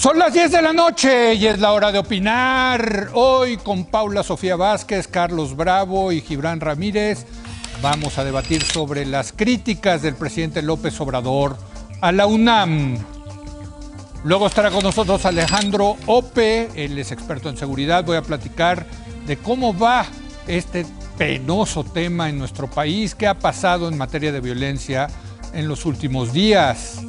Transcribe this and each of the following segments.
Son las 10 de la noche y es la hora de opinar. Hoy con Paula Sofía Vázquez, Carlos Bravo y Gibran Ramírez vamos a debatir sobre las críticas del presidente López Obrador a la UNAM. Luego estará con nosotros Alejandro Ope, él es experto en seguridad. Voy a platicar de cómo va este penoso tema en nuestro país, qué ha pasado en materia de violencia en los últimos días.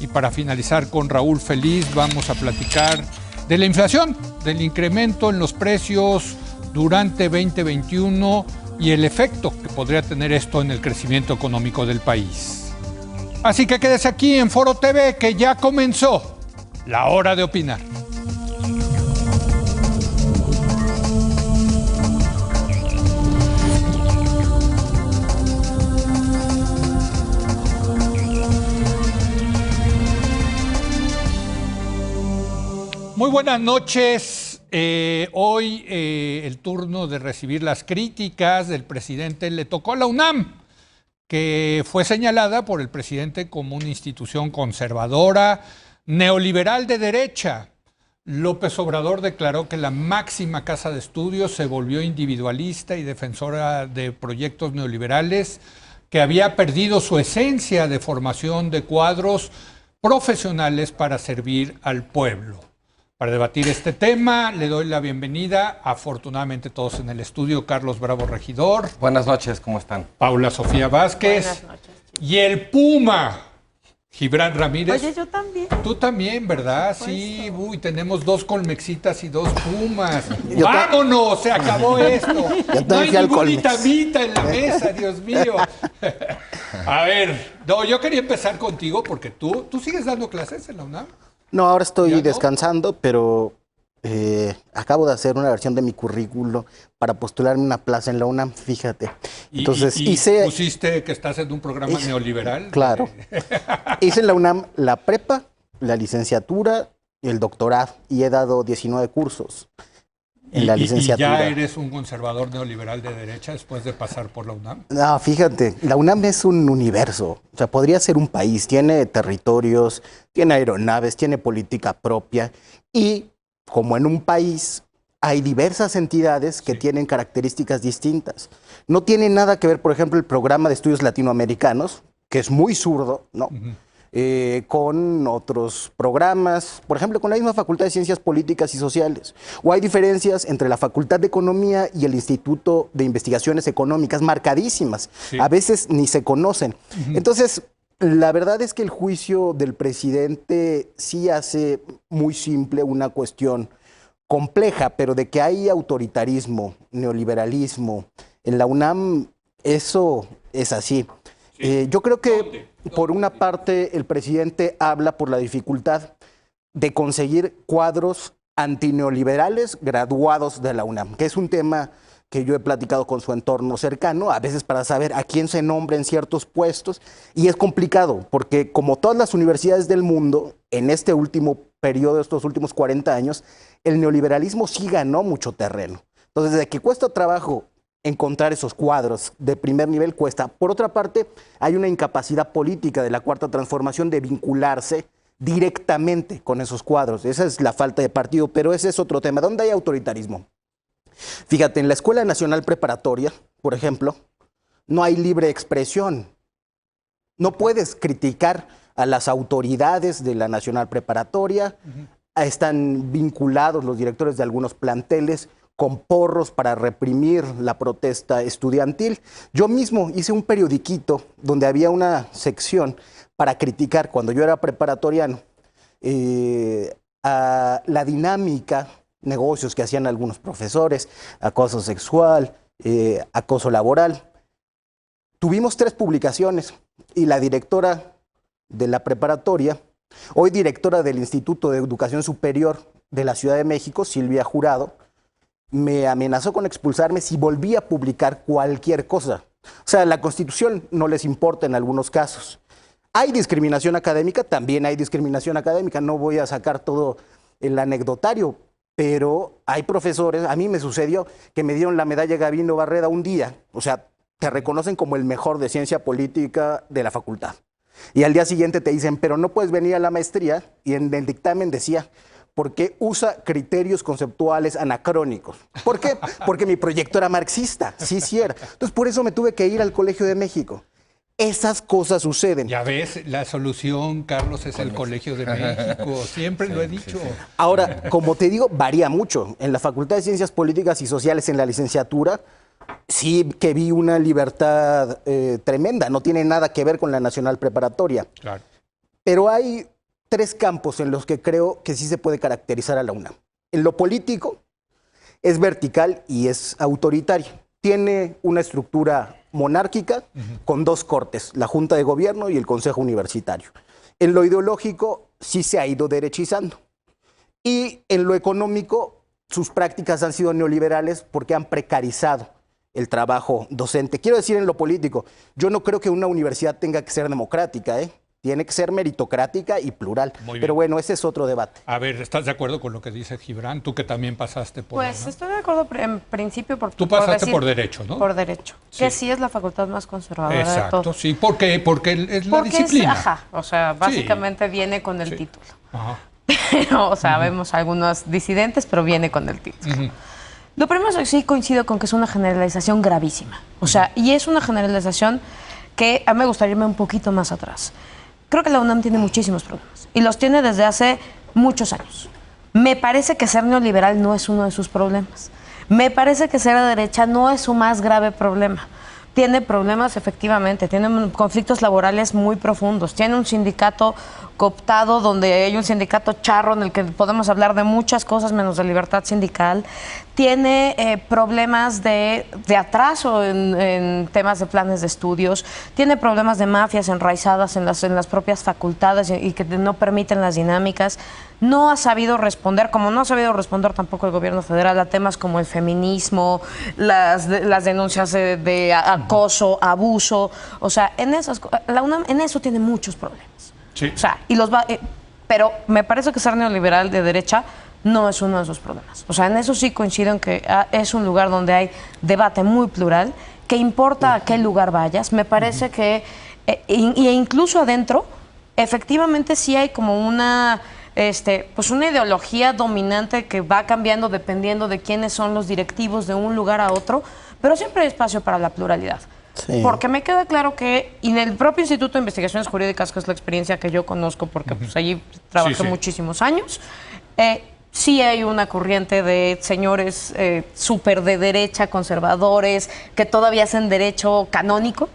Y para finalizar con Raúl Feliz vamos a platicar de la inflación, del incremento en los precios durante 2021 y el efecto que podría tener esto en el crecimiento económico del país. Así que quédese aquí en Foro TV, que ya comenzó la hora de opinar. Muy buenas noches. Hoy el turno de recibir las críticas del presidente le tocó a la UNAM, que fue señalada por el presidente como una institución conservadora, neoliberal de derecha. López Obrador declaró que la máxima casa de estudios se volvió individualista y defensora de proyectos neoliberales, que había perdido su esencia de formación de cuadros profesionales para servir al pueblo. Para debatir este tema, le doy la bienvenida, afortunadamente todos en el estudio, Carlos Bravo Regidor. Buenas noches, ¿cómo están? Paula Sofía Vázquez. Buenas noches. Y el Puma, Gibran Ramírez. Oye, yo también. Tú también, ¿verdad? Sí, uy, tenemos dos Colmexitas y dos Pumas. Yo ¡Vámonos! Se acabó esto. No hay fui al ningún Colmex. vitamita en la mesa, Dios mío. A ver, no, yo quería empezar contigo porque tú sigues dando clases en la UNAM. No, ahora ¿Ya estoy no? descansando, pero acabo de hacer una versión de mi currículo para postularme una plaza en la UNAM, fíjate. Entonces hice... pusiste que estás en un programa neoliberal. Claro. Hice en la UNAM la prepa, la licenciatura y el doctorado, y he dado 19 cursos en la licenciatura. ¿Y ya eres un conservador neoliberal de derecha después de pasar por la UNAM? No, fíjate, la UNAM es un universo, o sea, podría ser un país, tiene territorios, tiene aeronaves, tiene política propia y como en un país hay diversas entidades que tienen características distintas. No tiene nada que ver, por ejemplo, el programa de estudios latinoamericanos, que es muy zurdo, ¿no? Con otros programas, por ejemplo, con la misma Facultad de Ciencias Políticas y Sociales. O hay diferencias entre la Facultad de Economía y el Instituto de Investigaciones Económicas, marcadísimas. Sí. A veces ni se conocen. Entonces, la verdad es que el juicio del presidente sí hace muy simple una cuestión compleja, pero de que hay autoritarismo, neoliberalismo en la UNAM, eso es así. Yo creo que por una parte el presidente habla por la dificultad de conseguir cuadros antineoliberales graduados de la UNAM, que es un tema que yo he platicado con su entorno cercano, a veces para saber a quién se nombra en ciertos puestos, y es complicado, porque como todas las universidades del mundo, en este último periodo, estos últimos 40 años, el neoliberalismo sí ganó mucho terreno. Entonces, desde que cuesta trabajo encontrar esos cuadros de primer nivel, cuesta. Por otra parte, hay una incapacidad política de la Cuarta Transformación de vincularse directamente con esos cuadros. Esa es la falta de partido, pero ese es otro tema. ¿Dónde hay autoritarismo? Fíjate, en la Escuela Nacional Preparatoria, por ejemplo, no hay libre expresión. No puedes criticar a las autoridades de la Nacional Preparatoria. Están vinculados los directores de algunos planteles con porros para reprimir la protesta estudiantil. Yo mismo hice un periodiquito donde había una sección para criticar, cuando yo era preparatoriano, a la dinámica, negocios que hacían algunos profesores, acoso sexual, acoso laboral. Tuvimos 3 publicaciones y la directora de la preparatoria, hoy directora del Instituto de Educación Superior de la Ciudad de México, Silvia Jurado, me amenazó con expulsarme si volvía a publicar cualquier cosa. O sea, la Constitución no les importa en algunos casos. ¿Hay discriminación académica? También hay discriminación académica. No voy a sacar todo el anecdotario, pero hay profesores, a mí me sucedió que me dieron la medalla Gabino Barreda un día, o sea, te reconocen como el mejor de ciencia política de la facultad. Y al día siguiente te dicen, pero no puedes venir a la maestría, y en el dictamen decía, porque usa criterios conceptuales anacrónicos. ¿Por qué? Porque mi proyecto era marxista, sí era. Entonces, por eso me tuve que ir al Colegio de México. Esas cosas suceden. Ya ves, la solución, Carlos, es el Colegio de México. Siempre lo he dicho. Ahora, como te digo, varía mucho. En la Facultad de Ciencias Políticas y Sociales, en la licenciatura, sí que vi una libertad tremenda. No tiene nada que ver con la Nacional Preparatoria. Claro. Pero hay 3 campos en los que creo que sí se puede caracterizar a la UNAM. En lo político, es vertical y es autoritario. Tiene una estructura monárquica con 2 cortes, la Junta de Gobierno y el Consejo Universitario. En lo ideológico, sí se ha ido derechizando. Y en lo económico, sus prácticas han sido neoliberales porque han precarizado el trabajo docente. Quiero decir, en lo político, yo no creo que una universidad tenga que ser democrática, ¿eh? Tiene que ser meritocrática y plural. Pero bueno, ese es otro debate. A ver, ¿estás de acuerdo con lo que dice Gibran? Tú que también pasaste por... Pues estoy de acuerdo en principio. Tú pasaste por Derecho, ¿no? Por Derecho. Sí. Que sí es la facultad más conservadora de todo. Exacto, sí. ¿Por qué? Porque es la disciplina. Ajá, o sea, básicamente viene con el título. Ajá. Pero, o sea, vemos algunos disidentes, pero viene con el título. Lo primero es que sí coincido con que es una generalización gravísima. O sea, y es una generalización que a mí me gustaría irme un poquito más atrás. Creo que la UNAM tiene muchísimos problemas y los tiene desde hace muchos años. Me parece que ser neoliberal no es uno de sus problemas. Me parece que ser de derecha no es su más grave problema. Tiene problemas, efectivamente, tiene conflictos laborales muy profundos, tiene un sindicato cooptado donde hay un sindicato charro en el que podemos hablar de muchas cosas menos de libertad sindical, tiene problemas de atraso en temas de planes de estudios, tiene problemas de mafias enraizadas en las propias facultades y que no permiten las dinámicas. No ha sabido responder, como no ha sabido responder tampoco el gobierno federal, a temas como el feminismo, las denuncias de acoso, abuso. O sea, la UNAM en eso tiene muchos problemas. Sí. O sea, pero me parece que ser neoliberal de derecha no es uno de sus problemas. O sea, en eso sí coincido en que es un lugar donde hay debate muy plural, que importa a qué lugar vayas. Me parece que, incluso adentro, efectivamente sí hay como pues una ideología dominante que va cambiando dependiendo de quiénes son los directivos de un lugar a otro, pero siempre hay espacio para la pluralidad. Sí. Porque me queda claro que, y en el propio Instituto de Investigaciones Jurídicas, que es la experiencia que yo conozco, porque pues allí trabajé muchísimos años, sí hay una corriente de señores súper de derecha, conservadores, que todavía hacen derecho canónico,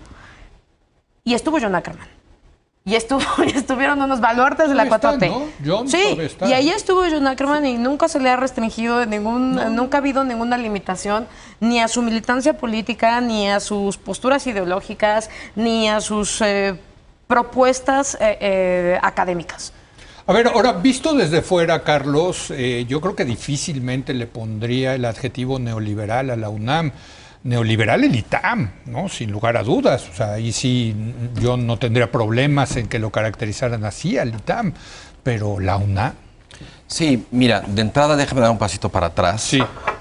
y estuvo John Ackerman. Y estuvieron unos baluartes de la 4T. ¿No? John, sí, y ahí estuvo John Ackerman y nunca se le ha restringido nunca ha habido ninguna limitación ni a su militancia política, ni a sus posturas ideológicas, ni a sus propuestas académicas. A ver, ahora, visto desde fuera, Carlos, yo creo que difícilmente le pondría el adjetivo neoliberal a la UNAM. Neoliberal el ITAM, ¿no? Sin lugar a dudas. O sea, ahí sí yo no tendría problemas en que lo caracterizaran así al ITAM, pero la UNAM. Sí, mira, de entrada déjame dar un pasito para atrás,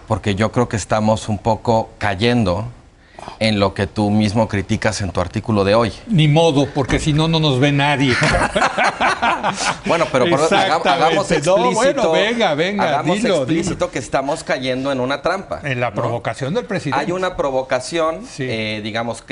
porque yo creo que estamos un poco cayendo en lo que tú mismo criticas en tu artículo de hoy. Ni modo, porque si no, no nos ve nadie. Bueno, pero hagamos explícito, hagamos explícito que estamos cayendo en una trampa. En la provocación del presidente. Hay una provocación, digamos,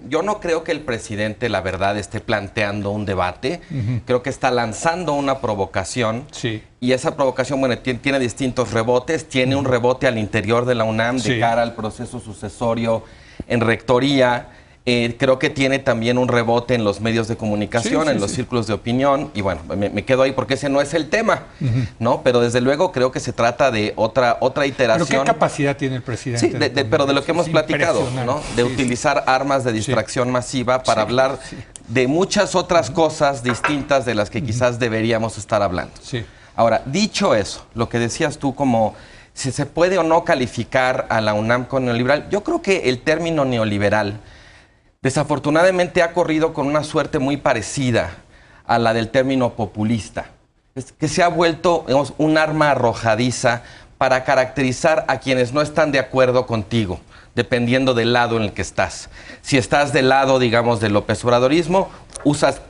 yo no creo que el presidente, la verdad, esté planteando un debate. Creo que está lanzando una provocación. Sí. Y esa provocación, bueno, tiene distintos rebotes. Tiene un rebote al interior de la UNAM de cara al proceso sucesorio en rectoría. Creo que tiene también un rebote en los medios de comunicación, en los círculos de opinión. Y bueno, me quedo ahí porque ese no es el tema, ¿no? Pero desde luego creo que se trata de otra iteración. ¿Pero qué capacidad tiene el presidente? Sí, pero de lo que hemos platicado, ¿no? De utilizar armas de distracción masiva para hablar de muchas otras cosas distintas de las que quizás deberíamos estar hablando. Ahora, dicho eso, lo que decías tú como si se puede o no calificar a la UNAM con neoliberal, yo creo que el término neoliberal desafortunadamente ha corrido con una suerte muy parecida a la del término populista, que se ha vuelto, digamos, un arma arrojadiza para caracterizar a quienes no están de acuerdo contigo, dependiendo del lado en el que estás. Si estás del lado, digamos, del López Obradorismo, usas,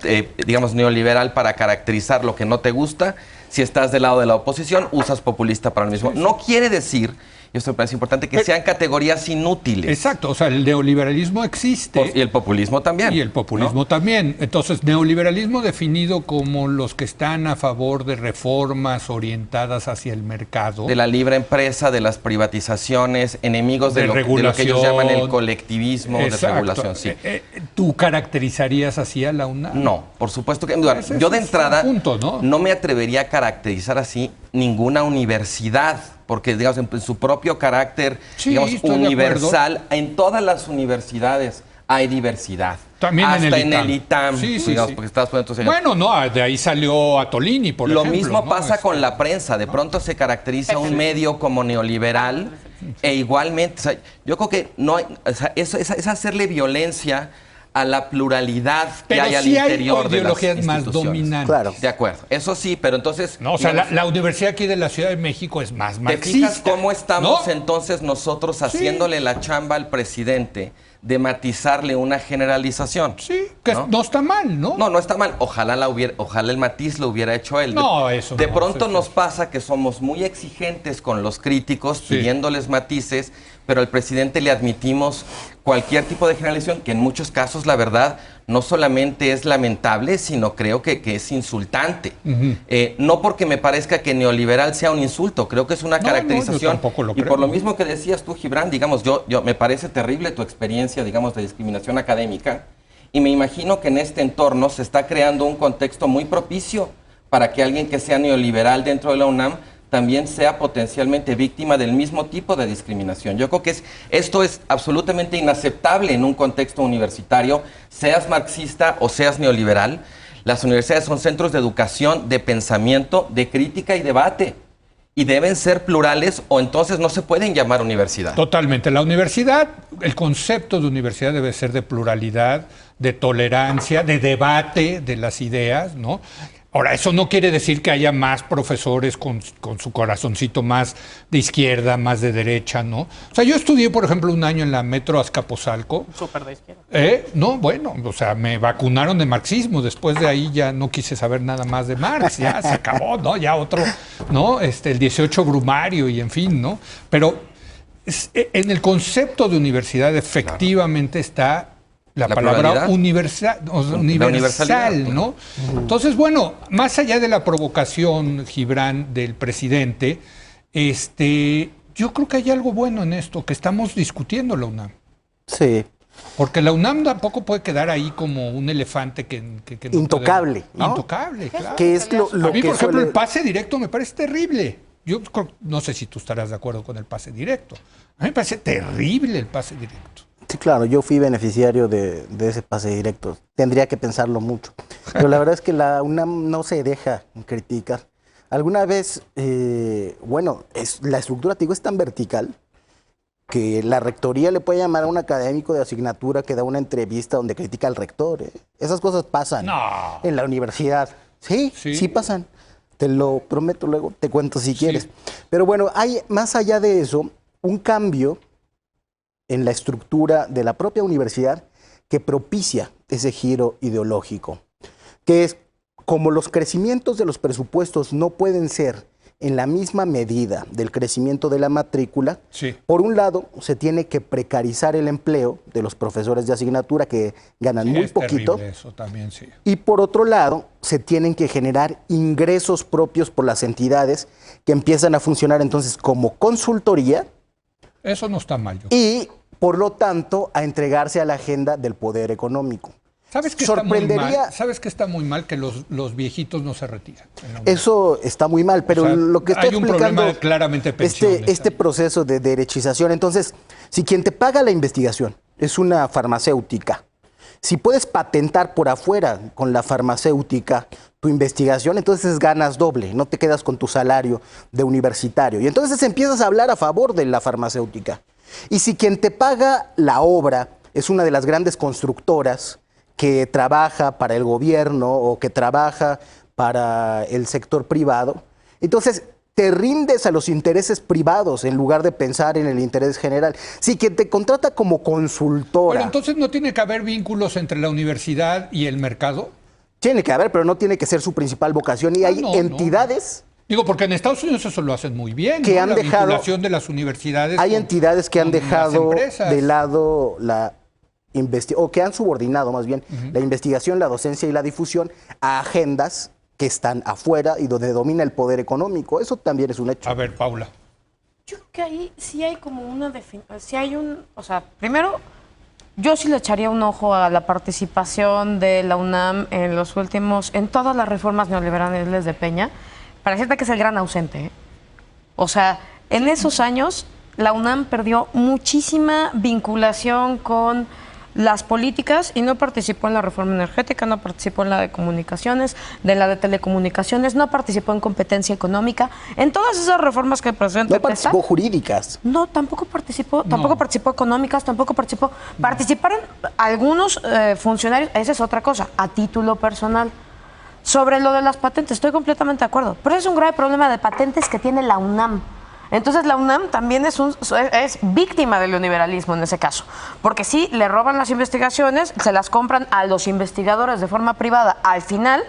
digamos, neoliberal para caracterizar lo que no te gusta. Si estás del lado de la oposición, usas populista para lo mismo. No quiere decir, y esto me parece importante, que sean categorías inútiles. Exacto, o sea, el neoliberalismo existe. Y el populismo también. Y el populismo también. Entonces, neoliberalismo definido como los que están a favor de reformas orientadas hacia el mercado. De la libre empresa, de las privatizaciones, enemigos de lo que ellos llaman el colectivismo. Exacto. De regulación. Sí. ¿Tú caracterizarías así a la UNAM? No, por supuesto que yo de entrada no me atrevería a caracterizar así ninguna universidad, porque digamos en su propio carácter, digamos, universal, en todas las universidades hay diversidad. También hasta en el ITAM. Digamos, porque estabas poniendo bueno, no, de ahí salió Atolini, por ejemplo. Lo mismo pasa con la prensa. De pronto se caracteriza un medio como neoliberal e igualmente, o sea, yo creo que no hay, o sea, eso es hacerle violencia a la pluralidad que hay al interior de las instituciones. Más dominantes. Claro. De acuerdo, eso sí, pero entonces... No, o sea, la universidad aquí de la Ciudad de México es más marxista. ¿Te fijas cómo estamos entonces nosotros haciéndole la chamba al presidente de matizarle una generalización? Sí, que no está mal, ¿no? No está mal. Ojalá el matiz lo hubiera hecho él. No, eso de pronto nos pasa que somos muy exigentes con los críticos, pidiéndoles matices, pero al presidente le admitimos cualquier tipo de generalización, que en muchos casos, la verdad, no solamente es lamentable, sino creo que es insultante. No porque me parezca que neoliberal sea un insulto, creo que es una caracterización. Yo tampoco lo creo. Y por lo mismo que decías tú, Gibran, digamos, yo me parece terrible tu experiencia, digamos, de discriminación académica, y me imagino que en este entorno se está creando un contexto muy propicio para que alguien que sea neoliberal dentro de la UNAM también sea potencialmente víctima del mismo tipo de discriminación. Yo creo que esto es absolutamente inaceptable en un contexto universitario, seas marxista o seas neoliberal. Las universidades son centros de educación, de pensamiento, de crítica y debate. Y deben ser plurales o entonces no se pueden llamar universidad. Totalmente. La universidad, el concepto de universidad debe ser de pluralidad, de tolerancia, de debate de las ideas, ¿no? Ahora, eso no quiere decir que haya más profesores con su corazoncito más de izquierda, más de derecha, ¿no? O sea, yo estudié, por ejemplo, un año en la Metro Azcapotzalco. Súper de izquierda. No, bueno, o sea, me vacunaron de marxismo. Después de ahí ya no quise saber nada más de Marx. Ya se acabó, ¿no? Ya otro, ¿no? El 18 Brumario y en fin, ¿no? Pero en el concepto de universidad efectivamente está la palabra universal, ¿no? Entonces, bueno, más allá de la provocación, Gibran, del presidente, yo creo que hay algo bueno en esto, que estamos discutiendo la UNAM. Sí. Porque la UNAM tampoco puede quedar ahí como un elefante que no intocable, ¿no? Intocable, claro. Que es a mí, por ejemplo, el pase directo me parece terrible. Yo no sé si tú estarás de acuerdo con el pase directo. A mí me parece terrible el pase directo. Sí, claro, yo fui beneficiario de ese pase directo. Tendría que pensarlo mucho. Pero la verdad es que la UNAM no se deja criticar. Alguna vez, la estructura, te digo, es tan vertical que la rectoría le puede llamar a un académico de asignatura que da una entrevista donde critica al rector. Esas cosas pasan en la universidad. Sí pasan. Te lo prometo, luego te cuento si quieres. Pero bueno, hay más allá de eso un cambio en la estructura de la propia universidad que propicia ese giro ideológico, que es como los crecimientos de los presupuestos no pueden ser en la misma medida del crecimiento de la matrícula, por un lado se tiene que precarizar el empleo de los profesores de asignatura que ganan muy poquito, eso también, y por otro lado se tienen que generar ingresos propios por las entidades que empiezan a funcionar entonces como consultoría. Eso no está mal. Y, por lo tanto, a entregarse a la agenda del poder económico. ¿Sabes qué está muy mal? ¿Sabes qué está muy mal? Que los viejitos no se retiran. Eso está muy mal, pero lo que estoy explicando... Hay un problema claramente pensiones. Este proceso de derechización. Entonces, si quien te paga la investigación es una farmacéutica, si puedes patentar por afuera con la farmacéutica tu investigación, entonces ganas doble, no te quedas con tu salario de universitario. Y entonces empiezas a hablar a favor de la farmacéutica. Y si quien te paga la obra es una de las grandes constructoras que trabaja para el gobierno o que trabaja para el sector privado, entonces te rindes a los intereses privados en lugar de pensar en el interés general. Si quien te contrata como consultora... Pero entonces no tiene que haber vínculos entre la universidad y el mercado. Tiene que haber, pero no tiene que ser su principal vocación. Y hay entidades... Digo, porque en Estados Unidos eso lo hacen muy bien, que han dejado, la vinculación de las universidades. Hay entidades que han dejado de lado o que han subordinado más bien la investigación, la docencia y la difusión a agendas que están afuera y donde domina el poder económico. Eso también es un hecho. A ver, Paula. Yo creo que ahí sí hay como una definición, o sea, primero, yo sí le echaría un ojo a la participación de la UNAM en todas las reformas neoliberales de Peña. Para decirte que es el gran ausente, ¿eh? O sea, en esos años la UNAM perdió muchísima vinculación con las políticas y no participó en la reforma energética, no participó en la de comunicaciones, de la de telecomunicaciones, no participó en competencia económica, en todas esas reformas que el presidente no participó jurídicas. No, tampoco participó económicas, participaron algunos funcionarios, esa es otra cosa, a título personal. Sobre lo de las patentes, estoy completamente de acuerdo, pero es un grave problema de patentes que tiene la UNAM. Entonces la UNAM también es víctima del neoliberalismo en ese caso, porque sí, le roban las investigaciones, se las compran a los investigadores de forma privada al final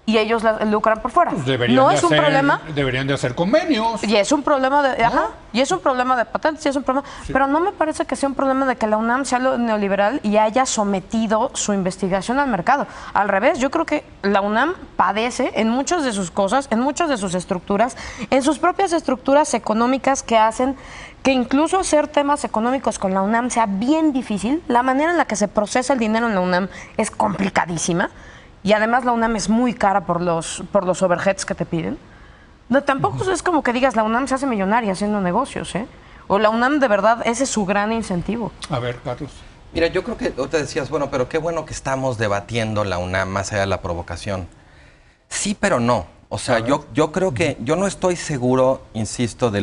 y ellos lucran por fuera. Pues no es un problema. Deberían de hacer convenios. Y es un problema de, y es un problema de patentes, y es un problema, pero no me parece que sea un problema de que la UNAM sea lo neoliberal y haya sometido su investigación al mercado. Al revés, yo creo que la UNAM padece en muchas de sus cosas, en muchas de sus estructuras, en sus propias estructuras económicas que hacen que incluso hacer temas económicos con la UNAM sea bien difícil. La manera en la que se procesa el dinero en la UNAM es complicadísima. Y además la UNAM es muy cara por los overheads que te piden. No, tampoco es como que digas la UNAM se hace millonaria haciendo negocios, ¿eh? O la UNAM de verdad, ese es su gran incentivo. A ver, Carlos. Mira, yo creo que tú te decías, bueno, pero qué bueno que estamos debatiendo la UNAM más allá de la provocación. Sí, pero no. O sea, yo creo que, yo no estoy seguro, insisto, de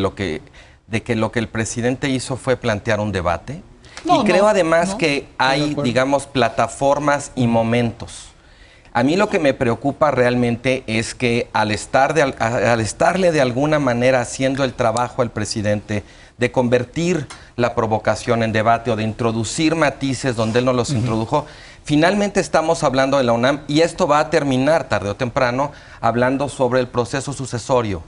que lo que el presidente hizo fue plantear un debate. Y creo además que hay, digamos, plataformas y momentos. A mí lo que me preocupa realmente es que al estarle de alguna manera haciendo el trabajo al presidente de convertir la provocación en debate o de introducir matices donde él no los introdujo, finalmente estamos hablando de la UNAM y esto va a terminar tarde o temprano hablando sobre el proceso sucesorio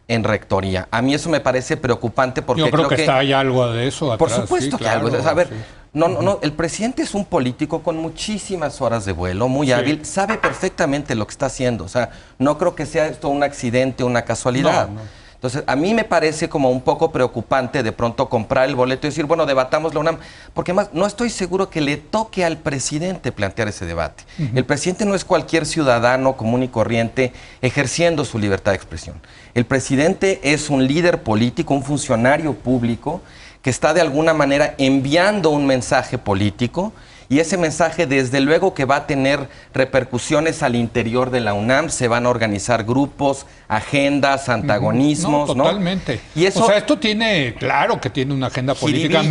en rectoría. A mí eso me parece preocupante porque yo creo que hay algo de eso atrás. Por supuesto que algo. A ver, no, el presidente es un político con muchísimas horas de vuelo, muy hábil, sabe perfectamente lo que está haciendo. O sea, no creo que sea esto un accidente, una casualidad. Entonces, a mí me parece como un poco preocupante de pronto comprar el boleto y decir, bueno, debatamos la UNAM, porque además no estoy seguro que le toque al presidente plantear ese debate. El presidente no es cualquier ciudadano común y corriente ejerciendo su libertad de expresión. El presidente es un líder político, un funcionario público que está de alguna manera enviando un mensaje político y ese mensaje desde luego que va a tener repercusiones al interior de la UNAM, se van a organizar grupos, agendas, antagonismos, ¿no? Totalmente. Y eso, o sea, esto tiene, claro que tiene una agenda política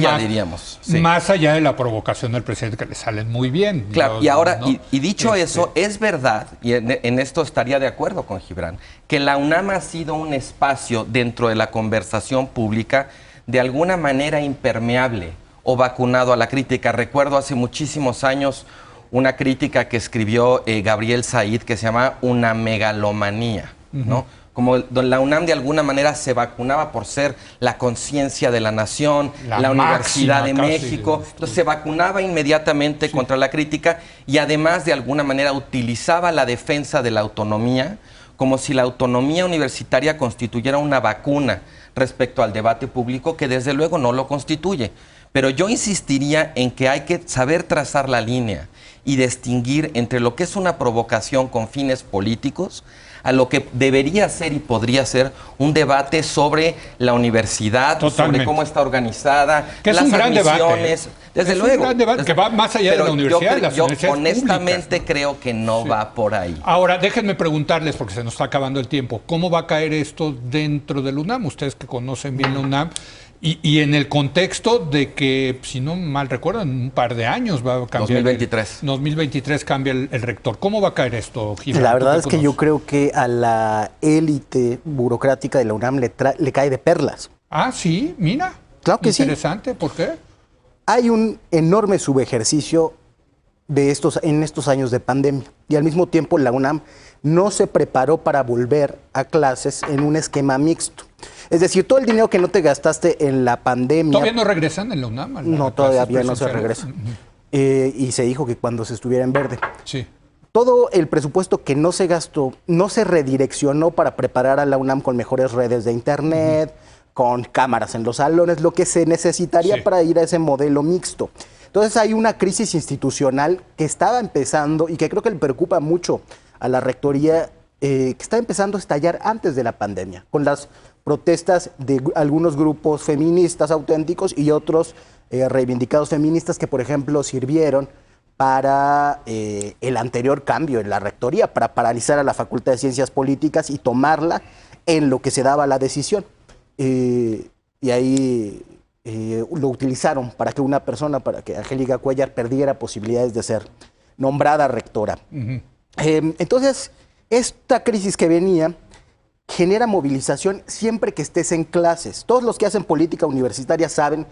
más allá de la provocación del presidente, que le salen muy bien. Claro, y ahora, y dicho eso, es verdad, y en esto estaría de acuerdo con Gibran, que la UNAM ha sido un espacio dentro de la conversación pública de alguna manera impermeable o vacunado a la crítica. Recuerdo hace muchísimos años una crítica que escribió Gabriel Said que se llama Una megalomanía, ¿no? Como la UNAM de alguna manera se vacunaba por ser la conciencia de la nación, la Universidad de México, entonces se vacunaba inmediatamente contra la crítica y además de alguna manera utilizaba la defensa de la autonomía como si la autonomía universitaria constituyera una vacuna respecto al debate público, que desde luego no lo constituye. Pero yo insistiría en que hay que saber trazar la línea y distinguir entre lo que es una provocación con fines políticos a lo que debería ser y podría ser un debate sobre la universidad, sobre cómo está organizada, que es un gran debate. Desde luego. Un gran debate que va más allá de la universidad. Yo honestamente creo que no va por ahí. Ahora, déjenme preguntarles, porque se nos está acabando el tiempo, ¿cómo va a caer esto dentro del UNAM? Ustedes que conocen bien la UNAM. Y en el contexto de que, si no mal recuerdo, en un par de años va a cambiar. 2023. 2023 cambia el rector. ¿Cómo va a caer esto, Gibran? La verdad es que yo creo que a la élite burocrática de la UNAM le cae de perlas. Ah, sí, mira. Claro que sí. Interesante, ¿por qué? Hay un enorme subejercicio en estos años de pandemia. Y al mismo tiempo la UNAM no se preparó para volver a clases en un esquema mixto. Es decir, todo el dinero que no te gastaste en la pandemia... ¿Todavía no regresan en la UNAM? No, todavía no se regresa. Y se dijo que cuando se estuviera en verde. Sí. Todo el presupuesto que no se gastó, no se redireccionó para preparar a la UNAM con mejores redes de internet, con cámaras en los salones, lo que se necesitaría para ir a ese modelo mixto. Entonces hay una crisis institucional que estaba empezando y que creo que le preocupa mucho a la rectoría, que está empezando a estallar antes de la pandemia, con las protestas de algunos grupos feministas auténticos y otros reivindicados feministas que, por ejemplo, sirvieron para el anterior cambio en la rectoría, para paralizar a la Facultad de Ciencias Políticas y tomarla en lo que se daba la decisión. Y ahí lo utilizaron para que una persona, para que Angélica Cuéllar perdiera posibilidades de ser nombrada rectora. Entonces, esta crisis que venía genera movilización siempre que estés en clases. Todos los que hacen política universitaria saben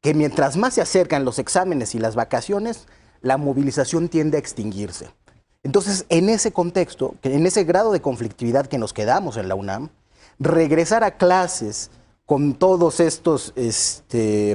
que mientras más se acercan los exámenes y las vacaciones, la movilización tiende a extinguirse. Entonces, en ese contexto, en ese grado de conflictividad que nos quedamos en la UNAM, regresar a clases con todos estos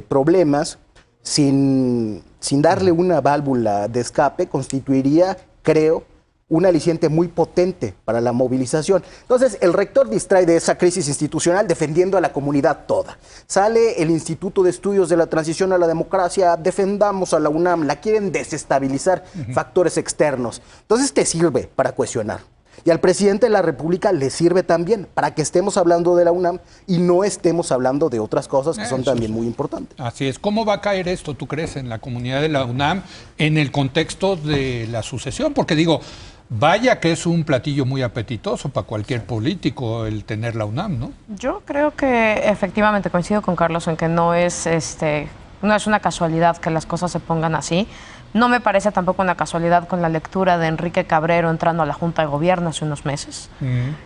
problemas, sin darle una válvula de escape, constituiría, creo, un aliciente muy potente para la movilización. Entonces, el rector distrae de esa crisis institucional defendiendo a la comunidad toda. Sale el Instituto de Estudios de la Transición a la Democracia, defendamos a la UNAM, la quieren desestabilizar factores externos. Entonces, te sirve para cuestionar. Y al presidente de la República le sirve también para que estemos hablando de la UNAM y no estemos hablando de otras cosas que son también muy importantes. Así es. ¿Cómo va a caer esto, tú crees, en la comunidad de la UNAM en el contexto de la sucesión? Porque digo, vaya que es un platillo muy apetitoso para cualquier político el tener la UNAM, ¿no? Yo creo que efectivamente coincido con Carlos en que no es una casualidad que las cosas se pongan así. No me parece tampoco una casualidad con la lectura de Enrique Cabrero entrando a la Junta de Gobierno hace unos meses,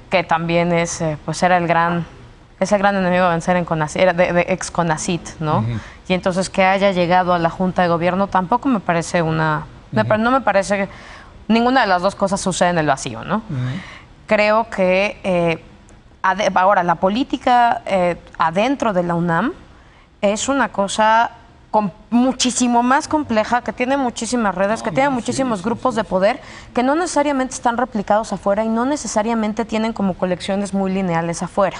que también es, pues era el gran enemigo a vencer en Conacit, era de ex Conacit, ¿no? Y entonces que haya llegado a la Junta de Gobierno tampoco me parece no me parece que ninguna de las dos cosas sucede en el vacío, ¿no? Creo que ahora la política adentro de la UNAM es una cosa muchísimo más compleja, que tiene muchísimas redes, que tiene muchísimos grupos de poder que no necesariamente están replicados afuera y no necesariamente tienen como colecciones muy lineales afuera.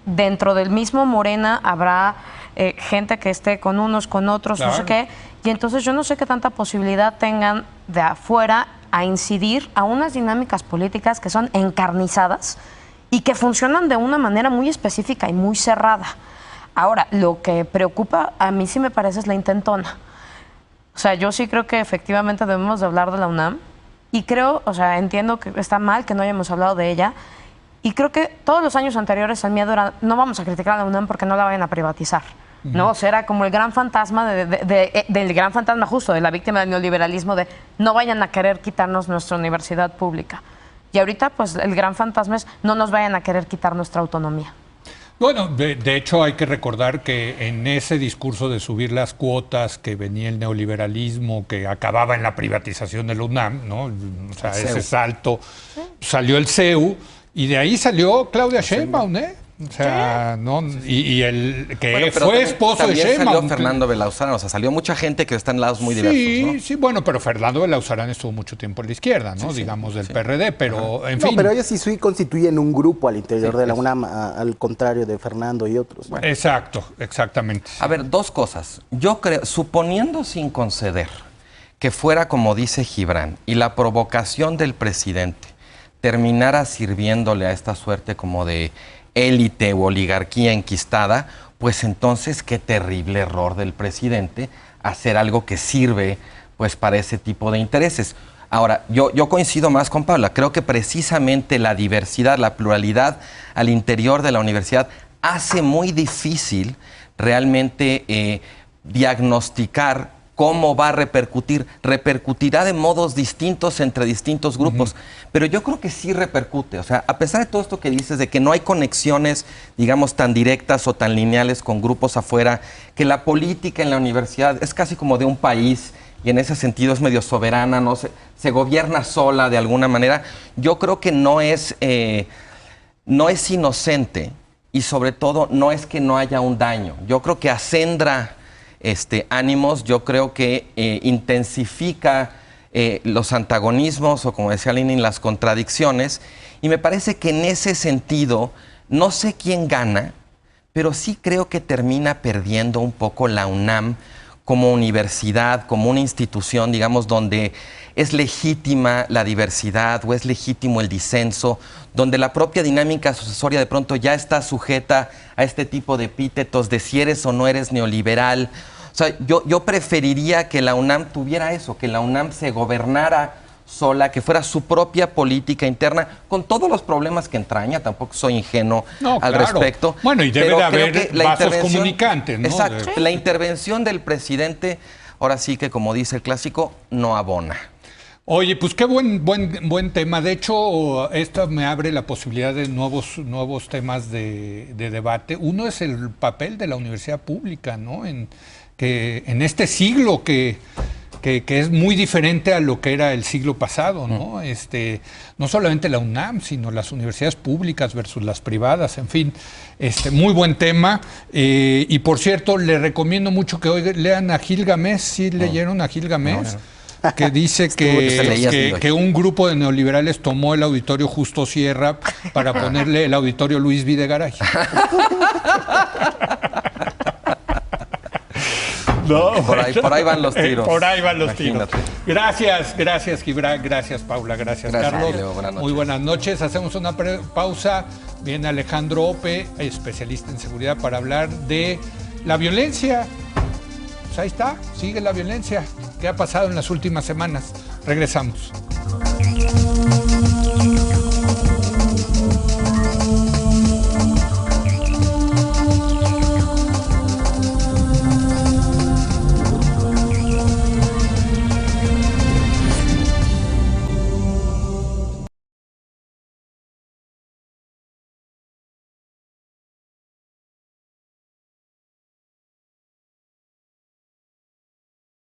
Dentro del mismo Morena habrá gente que esté con unos, con otros, no sé qué, y entonces yo no sé qué tanta posibilidad tengan de afuera a incidir a unas dinámicas políticas que son encarnizadas y que funcionan de una manera muy específica y muy cerrada. Ahora, lo que preocupa a mí sí me parece es la intentona. O sea, yo sí creo que efectivamente debemos de hablar de la UNAM y creo, o sea, entiendo que está mal que no hayamos hablado de ella y creo que todos los años anteriores el miedo era no vamos a criticar a la UNAM porque no la vayan a privatizar, ¿no? O sea, era como el gran fantasma del gran fantasma justo de la víctima del neoliberalismo de no vayan a querer quitarnos nuestra universidad pública. Y ahorita, pues, el gran fantasma es no nos vayan a querer quitar nuestra autonomía. Bueno, de hecho hay que recordar que en ese discurso de subir las cuotas, que venía el neoliberalismo, que acababa en la privatización de la UNAM, ¿no? O sea, ese salto, salió el CEU y de ahí salió Claudia Sheinbaum, ¿eh? O sea, ¿no? Y el que fue esposo de Sheinbaum. También salió Fernando Belauzarán, o sea, salió mucha gente que está en lados muy diversos, ¿no? Sí, bueno, pero Fernando Belauzarán estuvo mucho tiempo en la izquierda, ¿no? Digamos, del PRD, pero en fin. No, pero ellos sí constituyen un grupo al interior de la UNAM, al contrario de Fernando y otros. Bueno. Exacto, exactamente. A ver, dos cosas. Yo creo, suponiendo sin conceder que fuera como dice Gibran y la provocación del presidente terminara sirviéndole a esta suerte como de élite u oligarquía enquistada, pues entonces qué terrible error del presidente hacer algo que sirve pues para ese tipo de intereses. Ahora, yo coincido más con Paula, creo que precisamente la diversidad, la pluralidad al interior de la universidad hace muy difícil realmente diagnosticar cómo va a repercutir. Repercutirá de modos distintos entre distintos grupos, pero yo creo que sí repercute. O sea, a pesar de todo esto que dices de que no hay conexiones, digamos, tan directas o tan lineales con grupos afuera, que la política en la universidad es casi como de un país y en ese sentido es medio soberana, no se gobierna sola de alguna manera. Yo creo que no es inocente y sobre todo no es que no haya un daño. Yo creo que acendra ánimos, yo creo que intensifica los antagonismos o, como decía Lenin, las contradicciones, y me parece que en ese sentido no sé quién gana, pero sí creo que termina perdiendo un poco la UNAM como universidad, como una institución, digamos, donde es legítima la diversidad o es legítimo el disenso, donde la propia dinámica sucesoria de pronto ya está sujeta a este tipo de epítetos de si eres o no eres neoliberal. O sea, yo preferiría que la UNAM tuviera eso, que la UNAM se gobernara sola, que fuera su propia política interna, con todos los problemas que entraña, tampoco soy ingenuo al respecto. Bueno, y debe de haber vasos comunicantes, ¿no? Exacto, la intervención del presidente, ahora sí que, como dice el clásico, no abona. Oye, pues qué buen tema. De hecho, esto me abre la posibilidad de nuevos temas de debate. Uno es el papel de la universidad pública, ¿no? En este siglo que es muy diferente a lo que era el siglo pasado, ¿no? No solamente la UNAM, sino las universidades públicas versus las privadas, en fin, muy buen tema. Y por cierto, le recomiendo mucho que hoy lean a Gil Gamés. ¿Sí leyeron a Gil Gamés? No. Que dice que un grupo de neoliberales tomó el auditorio Justo Sierra para ponerle el auditorio Luis Videgaray. No, por ahí van los tiros. Por ahí van los tiros. Gracias, Gibran. Gracias, Paula. Gracias, Carlos. Leo, muy buenas noches. Hacemos una pausa. Viene Alejandro Ope, especialista en seguridad, para hablar de la violencia. Pues ahí está, sigue la violencia. ¿Qué ha pasado en las últimas semanas? Regresamos.